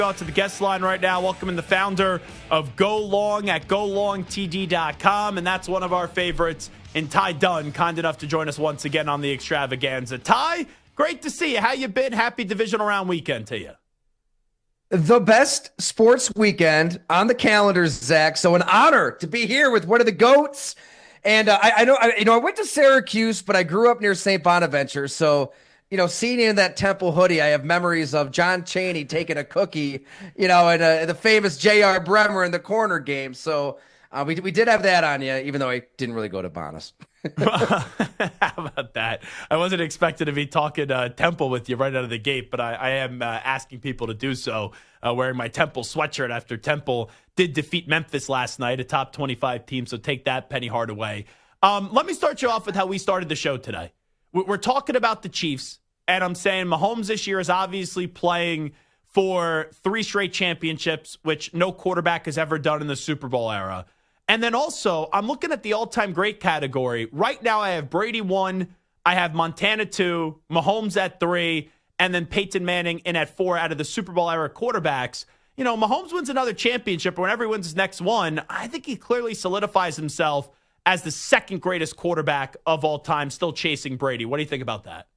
Out to the guest line right now. Welcoming the founder of Go Long at golongtd.com, and that's one of our favorites, in Ty Dunne, kind enough to join us once again on the extravaganza. Ty, great to see you. How you been? Happy divisional round weekend to you. The best sports weekend on the calendar, Zach. So an honor to be here with one of the GOATs. And I went to Syracuse, but I grew up near St. Bonaventure. So, seeing you in that Temple hoodie, I have memories of John Chaney taking a cookie, and the famous J.R. Bremer in the corner game. So we did have that on you, even though I didn't really go to Bonas. How about that? I wasn't expecting to be talking Temple with you right out of the gate, but I am asking people to do so, wearing my Temple sweatshirt after Temple did defeat Memphis last night, a top 25 team, so take that, Penny Hardaway. Let me start you off with how we started the show today. We're talking about the Chiefs, and I'm saying Mahomes this year is obviously playing for 3 straight championships, which no quarterback has ever done in the Super Bowl era. And then also, I'm looking at the all-time great category. Right now, I have Brady 1, I have Montana 2, Mahomes at 3, and then Peyton Manning in at 4 out of the Super Bowl era quarterbacks. Mahomes wins another championship, or whenever he wins his next one, I think he clearly solidifies himself as the second greatest quarterback of all time, still chasing Brady. What do you think about that?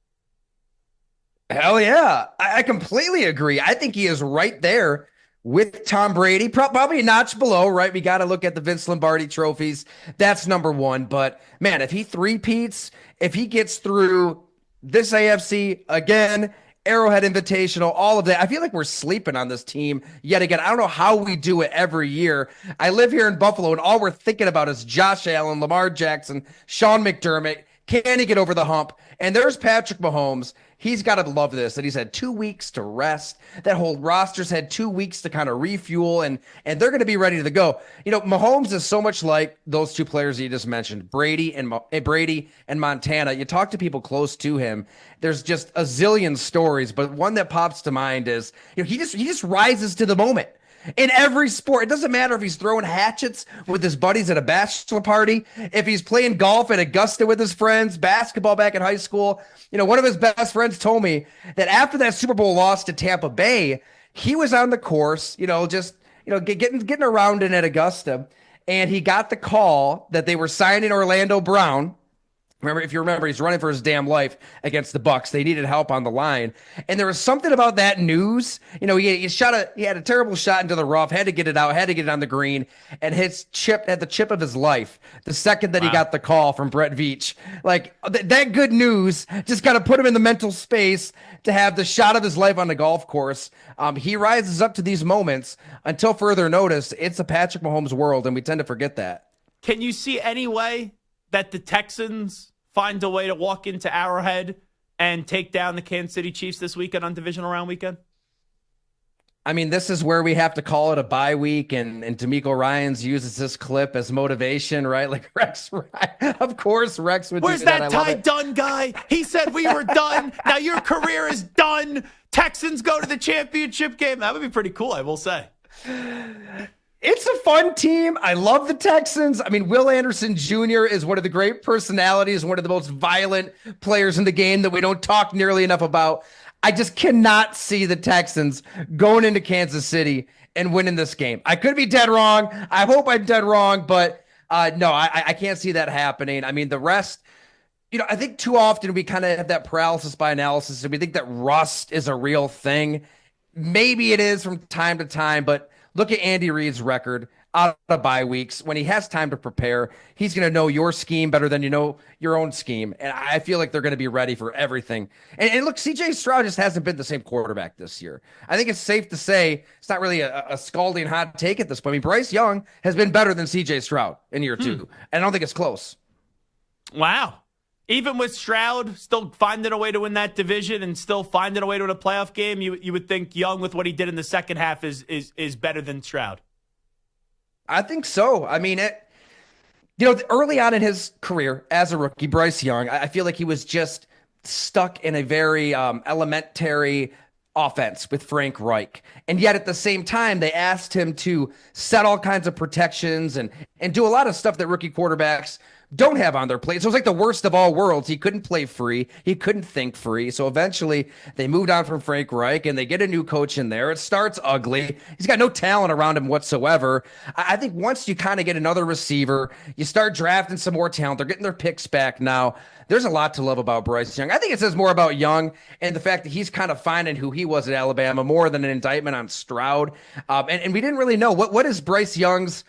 Hell yeah. I completely agree. I think he is right there with Tom Brady, probably a notch below, right? We got to look at the Vince Lombardi trophies. That's number one. But, man, if he three-peats, if he gets through this AFC again, Arrowhead Invitational, all of that, I feel like we're sleeping on this team yet again. I don't know how we do it every year. I live here in Buffalo, and all we're thinking about is Josh Allen, Lamar Jackson, Sean McDermott. Can he get over the hump? And there's Patrick Mahomes. He's got to love this, that he's had 2 weeks to rest. That whole roster's had 2 weeks to kind of refuel, and they're going to be ready to go. Mahomes is so much like those two players you just mentioned, Brady and Montana. You talk to people close to him, there's just a zillion stories, but one that pops to mind is, he just rises to the moment. In every sport, it doesn't matter if he's throwing hatchets with his buddies at a bachelor party, if he's playing golf at Augusta with his friends, basketball back in high school. One of his best friends told me that after that Super Bowl loss to Tampa Bay, he was on the course, getting around in at Augusta, and he got the call that they were signing Orlando Brown. If you remember, he's running for his damn life against the Bucs. They needed help on the line. And there was something about that news. He had a terrible shot into the rough, had to get it out, had to get it on the green, and had the chip of his life the second that he got the call from Brett Veach. That good news just got to put him in the mental space to have the shot of his life on the golf course. He rises up to these moments. Until further notice, it's a Patrick Mahomes world, and we tend to forget that. Can you see any way that the Texans find a way to walk into Arrowhead and take down the Kansas City Chiefs this weekend on divisional round weekend? I mean, this is where we have to call it a bye week, and D'Amico Ryans uses this clip as motivation, right? Like Rex, of course, Rex would. Where's do that Ty Dunne guy? He said we were done. Now your career is done. Texans go to the championship game. That would be pretty cool, I will say. It's a fun team. I love the Texans. I mean, Will Anderson Jr. is one of the great personalities, one of the most violent players in the game that we don't talk nearly enough about. I just cannot see the Texans going into Kansas City and winning this game. I could be dead wrong. I hope I'm dead wrong, but no, I can't see that happening. I mean, the rest, I think too often we kind of have that paralysis by analysis, and we think that rust is a real thing. Maybe it is from time to time, but look at Andy Reid's record out of bye weeks. When he has time to prepare, he's going to know your scheme better than you know your own scheme. And I feel like they're going to be ready for everything. And look, C.J. Stroud just hasn't been the same quarterback this year. I think it's safe to say it's not really a scalding hot take at this point. I mean, Bryce Young has been better than C.J. Stroud in year 2. And I don't think it's close. Wow. Even with Stroud still finding a way to win that division and still finding a way to win a playoff game, you would think Young, with what he did in the second half, is better than Stroud. I think so. I mean, early on in his career as a rookie, Bryce Young, I feel like he was just stuck in a very elementary offense with Frank Reich. And yet at the same time, they asked him to set all kinds of protections and do a lot of stuff that rookie quarterbacks don't have on their plate. So it was like the worst of all worlds. He couldn't play free. He couldn't think free. So eventually they moved on from Frank Reich and they get a new coach in there. It starts ugly. He's got no talent around him whatsoever. I think once you kind of get another receiver, you start drafting some more talent. They're getting their picks back now. There's a lot to love about Bryce Young. I think it says more about Young and the fact that he's kind of finding who he was at Alabama more than an indictment on Stroud. And we didn't really know what is Bryce Young's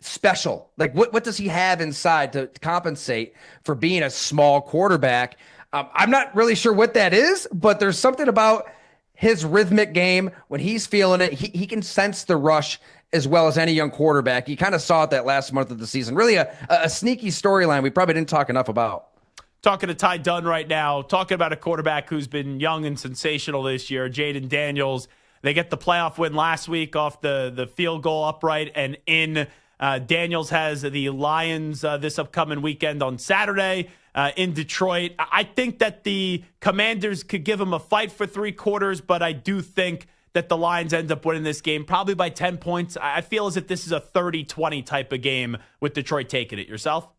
special. Like what does he have inside to compensate for being a small quarterback? I'm not really sure what that is, but there's something about his rhythmic game when he's feeling it. He can sense the rush as well as any young quarterback. You kind of saw it that last month of the season. Really a sneaky storyline we probably didn't talk enough about. Talking to Ty Dunne right now, talking about a quarterback who's been young and sensational this year, Jaden Daniels. They get the playoff win last week off the field goal upright and in. Daniels has the Lions this upcoming weekend on Saturday in Detroit. I think that the Commanders could give him a fight for 3 quarters, but I do think that the Lions end up winning this game probably by 10 points. I feel as if this is a 30-20 type of game with Detroit taking it. Yourself?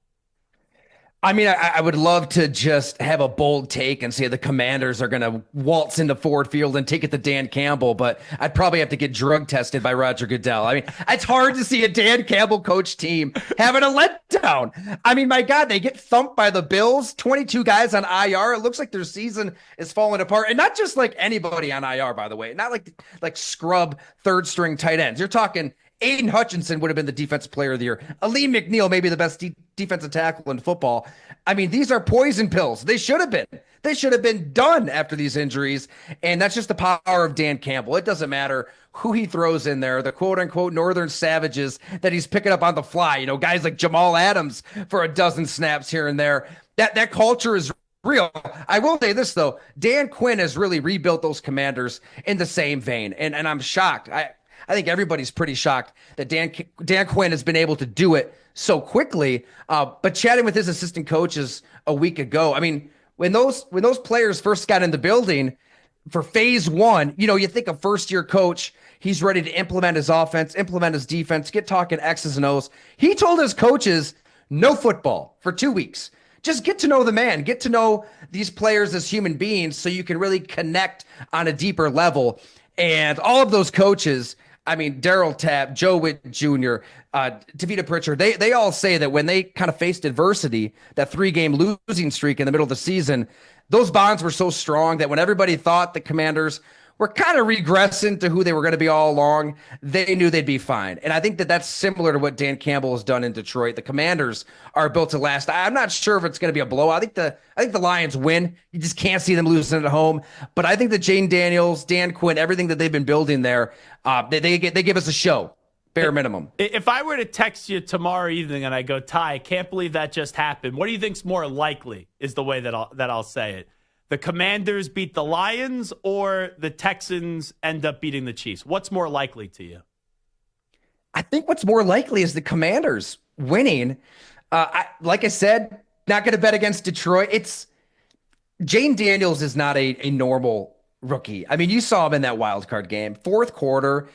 I mean, I would love to just have a bold take and say the Commanders are going to waltz into Ford Field and take it to Dan Campbell, but I'd probably have to get drug tested by Roger Goodell. I mean, it's hard to see a Dan Campbell coach team having a letdown. I mean, my God, they get thumped by the Bills, 22 guys on IR. It looks like their season is falling apart. And not just like anybody on IR, by the way, not like scrub third string tight ends. You're talking Aiden Hutchinson would have been the defensive player of the year. Aleem McNeil, maybe the best defensive tackle in football. I mean, these are poison pills. They should have been. They should have been done after these injuries. And that's just the power of Dan Campbell. It doesn't matter who he throws in there, the quote unquote Northern Savages that he's picking up on the fly. You know, guys like Jamal Adams for a dozen snaps here and there. That culture is real. I will say this, though. Dan Quinn has really rebuilt those Commanders in the same vein. And I'm shocked. I think everybody's pretty shocked that Dan Quinn has been able to do it so quickly. But chatting with his assistant coaches a week ago, I mean, when those players first got in the building for phase 1, you know, you think a first-year coach, he's ready to implement his offense, implement his defense, get talking X's and O's. He told his coaches, no football for 2 weeks. Just get to know the man, get to know these players as human beings so you can really connect on a deeper level. And all of those coaches, I mean, Darryl Tapp, Joe Witt Jr., Tavita Pritchard, they all say that when they kind of faced adversity, that 3-game losing streak in the middle of the season, those bonds were so strong that when everybody thought the Commanders were kind of regressing to who they were going to be all along, they knew they'd be fine. And I think that that's similar to what Dan Campbell has done in Detroit. The Commanders are built to last. I'm not sure if it's going to be a blowout. I think the Lions win. You just can't see them losing at home. But I think that Jaden Daniels, Dan Quinn, everything that they've been building there, they give us a show, bare minimum. If I were to text you tomorrow evening and I go, Ty, I can't believe that just happened, what do you think's more likely is the way that I'll say it? The Commanders beat the Lions or the Texans end up beating the Chiefs? What's more likely to you? I think what's more likely is the Commanders winning. Like I said, not going to bet against Detroit. Jaden Daniels is not a normal rookie. I mean, you saw him in that wild card game, fourth quarter,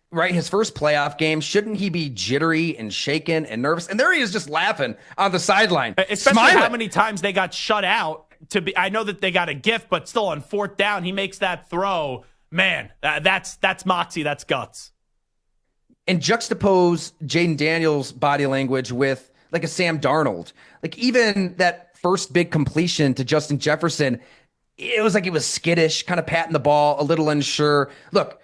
right? His first playoff game. Shouldn't he be jittery and shaken and nervous? And there he is just laughing on the sideline. Especially smiling. How many times they got shut out. I know that they got a gift, but still on 4th down, he makes that throw. Man, that's moxie, that's guts. And juxtapose Jaden Daniels' body language with like a Sam Darnold. Like even that first big completion to Justin Jefferson, it was like he was skittish, kind of patting the ball, a little unsure. Look,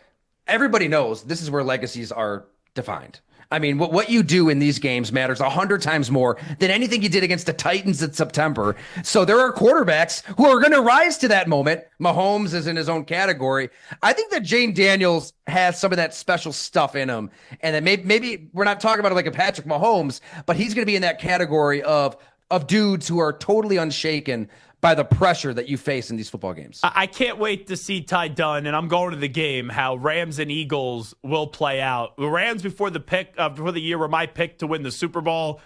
everybody knows this is where legacies are defined. I mean, what you do in these games matters 100 times more than anything you did against the Titans in September. So there are quarterbacks who are going to rise to that moment. Mahomes is in his own category. I think that Jaden Daniels has some of that special stuff in him. And that maybe we're not talking about it like a Patrick Mahomes, but he's going to be in that category of dudes who are totally unshaken by the pressure that you face in these football games. I can't wait to see Ty Dunne, and I'm going to the game, how Rams and Eagles will play out. The Rams before the year were my pick to win the Super Bowl.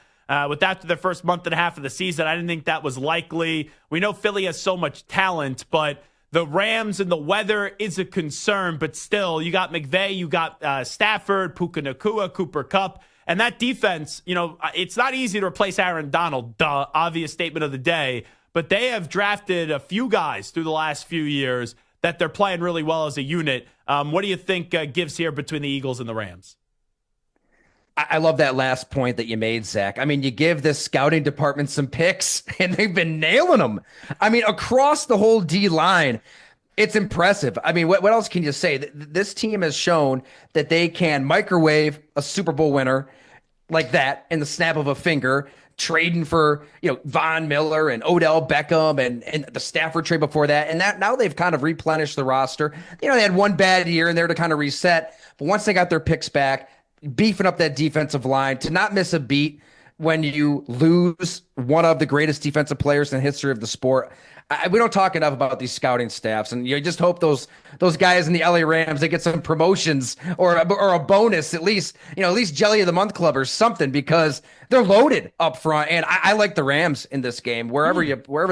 With after the first month and a half of the season, I didn't think that was likely. We know Philly has so much talent, but the Rams and the weather is a concern. But still, you got McVay, you got Stafford, Puka Nacua, Cooper Kupp. And that defense, it's not easy to replace Aaron Donald, duh, obvious statement of the day, but they have drafted a few guys through the last few years that they're playing really well as a unit. What do you think gives here between the Eagles and the Rams? I love that last point that you made, Zach. I mean, you give this scouting department some picks, and they've been nailing them. I mean, across the whole D line, it's impressive. I mean, what else can you say? This team has shown that they can microwave a Super Bowl winner like that in the snap of a finger, trading for, Von Miller and Odell Beckham and the Stafford trade before that. And that now they've kind of replenished the roster. They had one bad year in there to kind of reset. But once they got their picks back, beefing up that defensive line to not miss a beat when you lose one of the greatest defensive players in the history of the sport. We don't talk enough about these scouting staffs, and you just hope those guys in the LA Rams, they get some promotions or a bonus, at least Jelly of the Month Club or something, because they're loaded up front. And I like the Rams in this game, wherever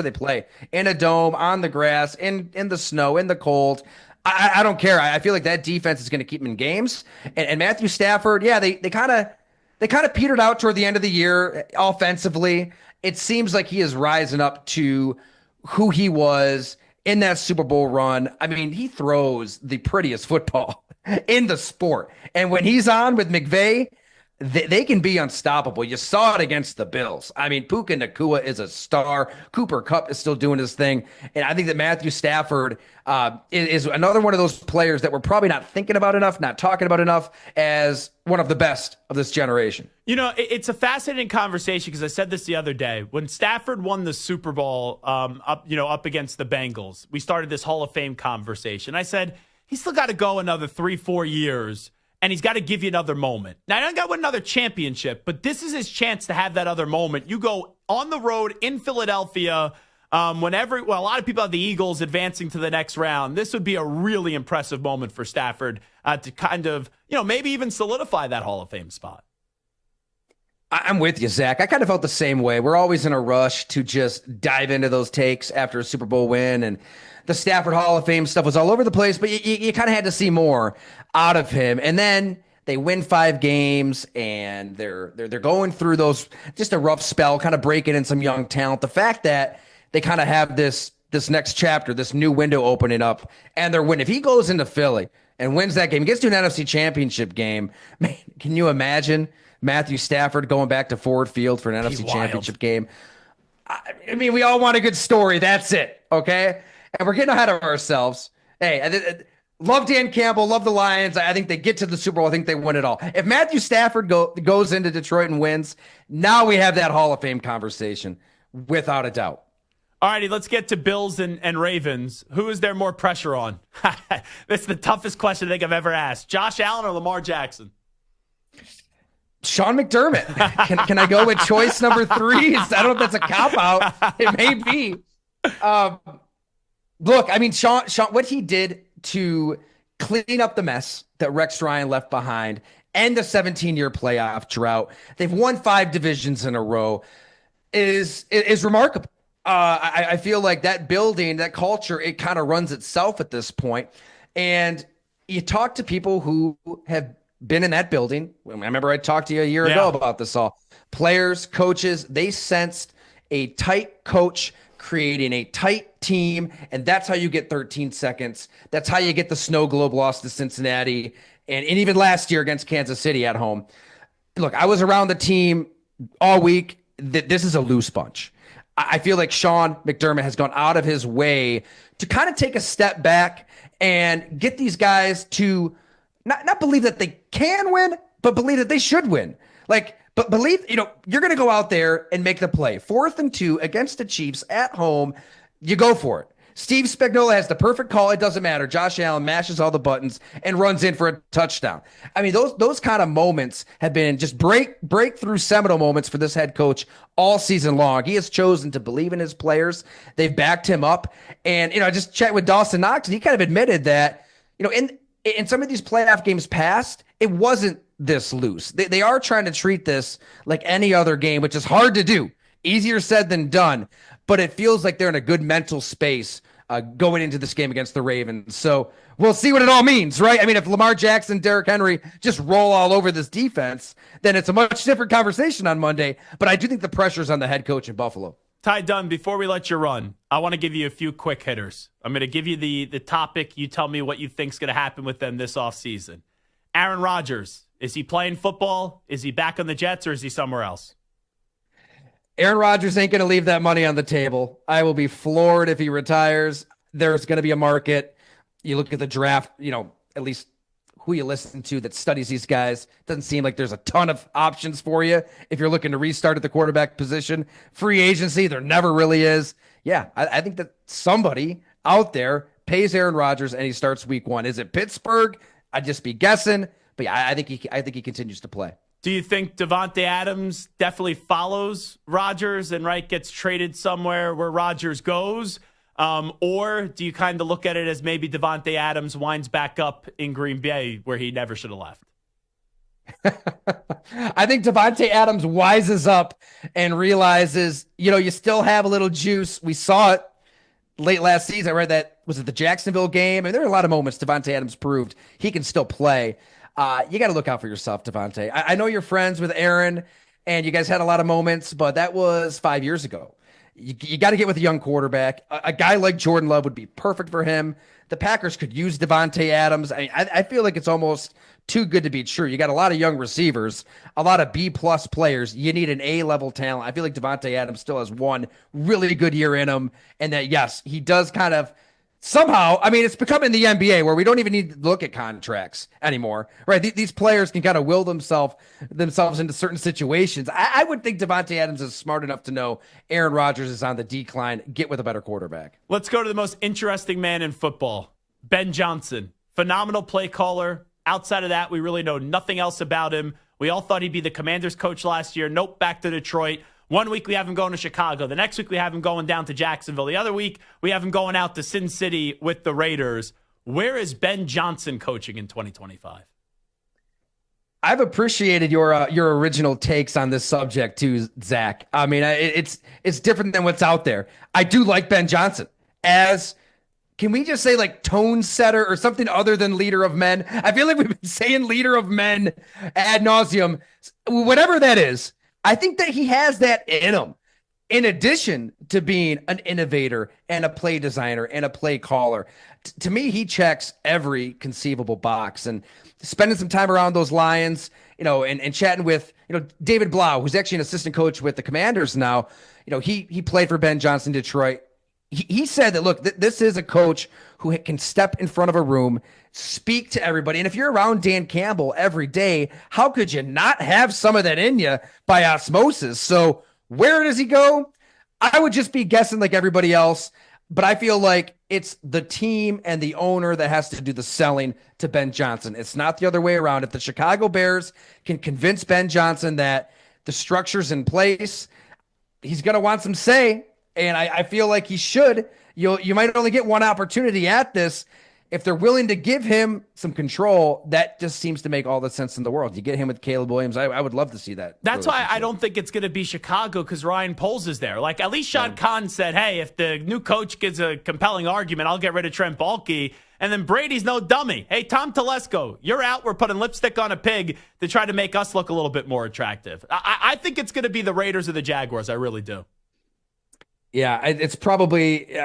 they play, in a dome, on the grass, in the snow, in the cold. I don't care. I feel like that defense is going to keep them in games. And Matthew Stafford, yeah, they kind of petered out toward the end of the year offensively. It seems like he is rising up to who he was in that Super Bowl run. I mean, he throws the prettiest football in the sport. And when he's on with McVay, they can be unstoppable. You saw it against the Bills. I mean, Puka Nacua is a star. Cooper Kupp is still doing his thing. And I think that Matthew Stafford is another one of those players that we're probably not thinking about enough, not talking about enough, as one of the best of this generation. It's a fascinating conversation because I said this the other day. When Stafford won the Super Bowl up against the Bengals, we started this Hall of Fame conversation. I said, he's still got to go another 3-4 years, and he's got to give you another moment. Now, I don't got another championship, but this is his chance to have that other moment. You go on the road in Philadelphia a lot of people have the Eagles advancing to the next round. This would be a really impressive moment for Stafford to kind of, maybe even solidify that Hall of Fame spot. I'm with you, Zach. I kind of felt the same way. We're always in a rush to just dive into those takes after a Super Bowl win, and the Stafford Hall of Fame stuff was all over the place, but you kind of had to see more out of him. And then they win 5 games, and they're going through those, just a rough spell, kind of breaking in some young talent. The fact that they kind of have this next chapter, this new window opening up, and they're winning. If he goes into Philly and wins that game, gets to an NFC Championship game, man, can you imagine Matthew Stafford going back to Ford Field for an NFC Championship game? I mean, we all want a good story. That's it, okay? And we're getting ahead of ourselves. Hey, love Dan Campbell, love the Lions. I think they get to the Super Bowl. I think they win it all. If Matthew Stafford goes into Detroit and wins, now we have that Hall of Fame conversation, without a doubt. All righty, let's get to Bills and Ravens. Who is there more pressure on? That's the toughest question I think I've ever asked. Josh Allen or Lamar Jackson? Sean McDermott. Can I go with choice number 3? I don't know if that's a cop-out. It may be. Look, I mean, Sean, what he did to clean up the mess that Rex Ryan left behind and the 17-year playoff drought, they've won 5 divisions in a row, is remarkable. I feel like that building, that culture, it kind of runs itself at this point. And you talk to people who have been in that building. I remember I talked to you a year ago about this all. Players, coaches, they sensed a tight coach creating a tight team, and that's how you get 13 seconds. That's how you get the snow globe loss to Cincinnati, and even last year against Kansas City at home. Look, I was around the team all week. This is a loose bunch. I feel like Sean McDermott has gone out of his way to kind of take a step back and get these guys to not believe that they can win, but believe that they should win. But believe, you're going to go out there and make the play. 4th and 2 against the Chiefs at home. You go for it. Steve Spagnuolo has the perfect call. It doesn't matter. Josh Allen mashes all the buttons and runs in for a touchdown. I mean, those kind of moments have been just breakthrough seminal moments for this head coach all season long. He has chosen to believe in his players. They've backed him up. And, I just chatted with Dawson Knox, and he kind of admitted that, in some of these playoff games past, it wasn't this loose. They are trying to treat this like any other game, which is hard to do. Easier said than done. But it feels like they're in a good mental space going into this game against the Ravens. So we'll see what it all means, right? I mean, if Lamar Jackson, Derrick Henry just roll all over this defense, then it's a much different conversation on Monday. But I do think the pressure's on the head coach in Buffalo. Ty Dunne, before we let you run, I want to give you a few quick hitters. I'm going to give you the topic. You tell me what you think's going to happen with them this offseason. Aaron Rodgers, is he playing football? Is he back on the Jets, or is he somewhere else? Aaron Rodgers ain't going to leave that money on the table. I will be floored if he retires. There's going to be a market. You look at the draft, at least who you listen to that studies these guys. Doesn't seem like there's a ton of options for you if you're looking to restart at the quarterback position. Free agency, there never really is. Yeah, I think that somebody out there pays Aaron Rodgers and he starts week 1. Is it Pittsburgh? I'd just be guessing. But yeah, I think he continues to play. Do you think Davante Adams definitely follows Rodgers and gets traded somewhere where Rodgers goes? Or do you kind of look at it as maybe Davante Adams winds back up in Green Bay where he never should have left? I think Davante Adams wises up and realizes, you still have a little juice. We saw it late last season. I read that, was it the Jacksonville game? And there are a lot of moments Davante Adams proved he can still play. You got to look out for yourself, Davante. I know you're friends with Aaron, and you guys had a lot of moments, but that was 5 years ago. You got to get with a young quarterback. A guy like Jordan Love would be perfect for him. The Packers could use Davante Adams. I feel like it's almost too good to be true. You got a lot of young receivers, a lot of B-plus players. You need an A-level talent. I feel like Davante Adams still has one really good year in him, and that, yes, he does kind of somehow, it's becoming the NBA where we don't even need to look at contracts anymore, right? These players can kind of will themselves into certain situations. I would think Davante Adams is smart enough to know Aaron Rodgers is on the decline. Get with a better quarterback. Let's go to the most interesting man in football, Ben Johnson. Phenomenal play caller. Outside of that, we really know nothing else about him. We all thought he'd be the Commanders coach last year. Nope, back to Detroit. 1 week we have him going to Chicago. The next week we have him going down to Jacksonville. The other week we have him going out to Sin City with the Raiders. Where is Ben Johnson coaching in 2025? I've appreciated your original takes on this subject too, Zach. It's different than what's out there. I do like Ben Johnson as, can we just say tone setter or something other than leader of men? I feel like we've been saying leader of men ad nauseum. Whatever that is, I think that he has that in him. In addition to being an innovator and a play designer and a play caller, to me, he checks every conceivable box. And spending some time around those Lions, and chatting with, David Blau, who's actually an assistant coach with the Commanders now, he played for Ben Johnson in Detroit. He said that, look, this is a coach who can step in front of a room, speak to everybody. And if you're around Dan Campbell every day, how could you not have some of that in you by osmosis? So where does he go? I would just be guessing like everybody else, but I feel like it's the team and the owner that has to do the selling to Ben Johnson. It's not the other way around. If the Chicago Bears can convince Ben Johnson that the structure's in place, he's going to want some say. And I feel like he should. You might only get one opportunity at this. If they're willing to give him some control, that just seems to make all the sense in the world. You get him with Caleb Williams. I would love to see that. That's why I don't think it's going to be Chicago, because Ryan Poles is there. Like, at least Shad Khan said, hey, if the new coach gives a compelling argument, I'll get rid of Trent Baalke. And then Brady's no dummy. Hey, Tom Telesco, you're out. We're putting lipstick on a pig to try to make us look a little bit more attractive. I think it's going to be the Raiders or the Jaguars. I really do. Yeah, it's probably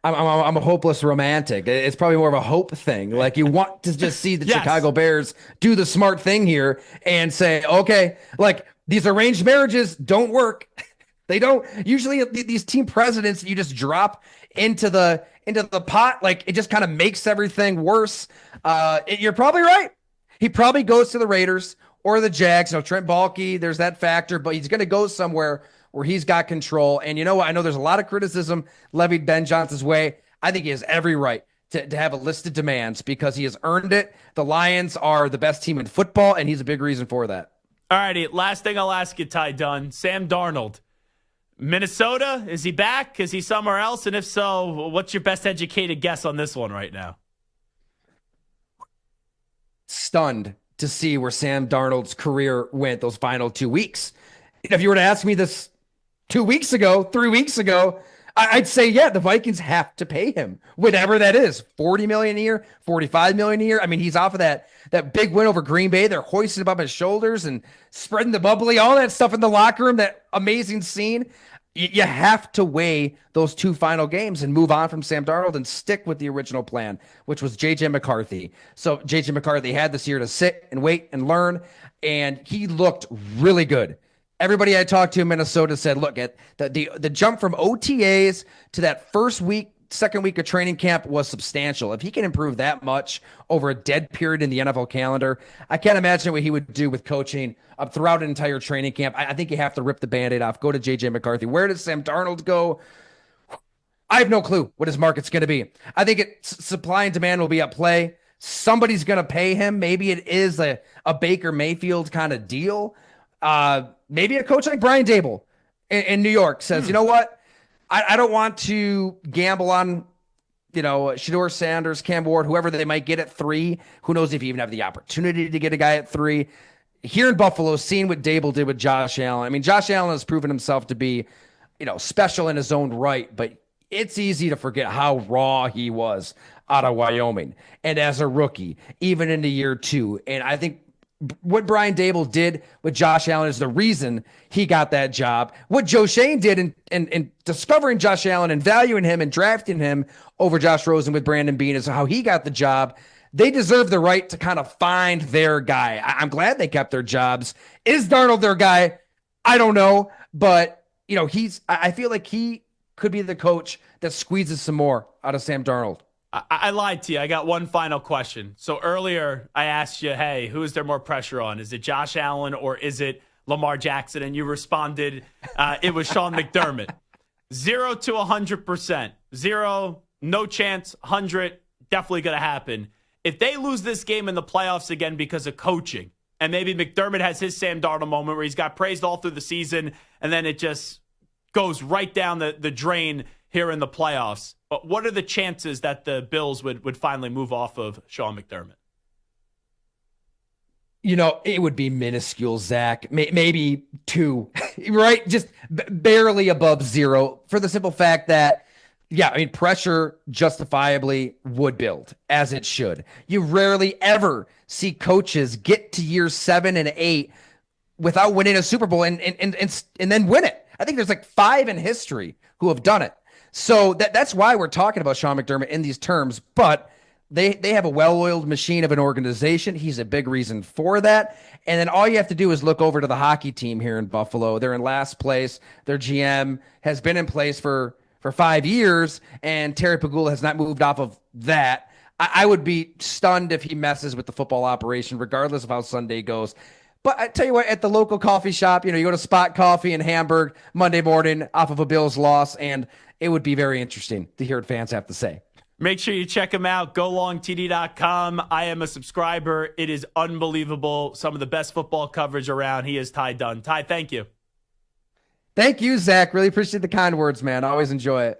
I'm a hopeless romantic. It's probably more of a hope thing. Like, you want to just see the Yes. Chicago Bears do the smart thing here and say, okay, like, these arranged marriages don't work. They don't. Usually these team presidents, you just drop into the pot. Like, it just kind of makes everything worse. You're probably right. He probably goes to the Raiders or the Jags. Trent Baalke, there's that factor, but he's going to go somewhere where he's got control. And you know what? I know there's a lot of criticism levied Ben Johnson's way. I think he has every right to have a list of demands because he has earned it. The Lions are the best team in football, and he's a big reason for that. All righty, last thing I'll ask you, Ty Dunne. Sam Darnold. Minnesota, is he back? Is he somewhere else? And if so, what's your best educated guess on this one right now? Stunned to see where Sam Darnold's career went those final 2 weeks. If you were to ask me this 2 weeks ago, 3 weeks ago, I'd say, yeah, the Vikings have to pay him whatever that is. 40 million a year, 45 million a year. I mean, he's off of that big win over Green Bay. They're hoisting him up his shoulders and spreading the bubbly, all that stuff in the locker room, that amazing scene. You have to weigh those two final games and move on from Sam Darnold and stick with the original plan, which was JJ McCarthy. So JJ McCarthy had this year to sit and wait and learn, and he looked really good. Everybody I talked to in Minnesota said, look, at the jump from OTAs to that second week of training camp was substantial. If he can improve that much over a dead period in the NFL calendar, I can't imagine what he would do with coaching throughout an entire training camp. I think you have to rip the Band-Aid off. Go to JJ McCarthy. Where does Sam Darnold go? I have no clue what his market's going to be. I think supply and demand will be at play. Somebody's going to pay him. Maybe it is a Baker Mayfield kind of deal. Maybe a coach like Brian Dable in New York says, you know what? I don't want to gamble on, Shedeur Sanders, Cam Ward, whoever they might get at 3. Who knows if you even have the opportunity to get a guy at 3. Here in Buffalo, seeing what Dable did with Josh Allen. I mean, Josh Allen has proven himself to be, special in his own right, but it's easy to forget how raw he was out of Wyoming. And as a rookie, even into year 2. And I think what Brian Dable did with Josh Allen is the reason he got that job. What Joe Shane did in discovering Josh Allen and valuing him and drafting him over Josh Rosen with Brandon Beane is how he got the job. They deserve the right to kind of find their guy. I'm glad they kept their jobs. Is Darnold their guy? I don't know. But, I feel like he could be the coach that squeezes some more out of Sam Darnold. I lied to you. I got one final question. So earlier I asked you, hey, who is there more pressure on? Is it Josh Allen or is it Lamar Jackson? And you responded, it was Sean McDermott. 0 to 100%. 0, no chance. 100, definitely going to happen. If they lose this game in the playoffs again because of coaching, and maybe McDermott has his Sam Darnold moment where he's got praised all through the season, and then it just goes right down the drain here in the playoffs. But what are the chances that the Bills would finally move off of Sean McDermott? It would be minuscule, Zach. Maybe 2, right? Just barely above 0 for the simple fact that, pressure justifiably would build, as it should. You rarely ever see coaches get to year 7 and 8 without winning a Super Bowl and then win it. I think there's like 5 in history who have done it. So that's why we're talking about Sean McDermott in these terms, but they have a well-oiled machine of an organization. He's a big reason for that. And then all you have to do is look over to the hockey team here in Buffalo. They're in last place. Their GM has been in place for 5 years, and Terry Pegula has not moved off of that. I would be stunned if he messes with the football operation, regardless of how Sunday goes. But I tell you what, at the local coffee shop, you go to Spot Coffee in Hamburg Monday morning off of a Bills loss, and it would be very interesting to hear what fans have to say. Make sure you check him out, golongtd.com. I am a subscriber. It is unbelievable. Some of the best football coverage around. He is Ty Dunne. Ty, thank you. Thank you, Zach. Really appreciate the kind words, man. I always enjoy it.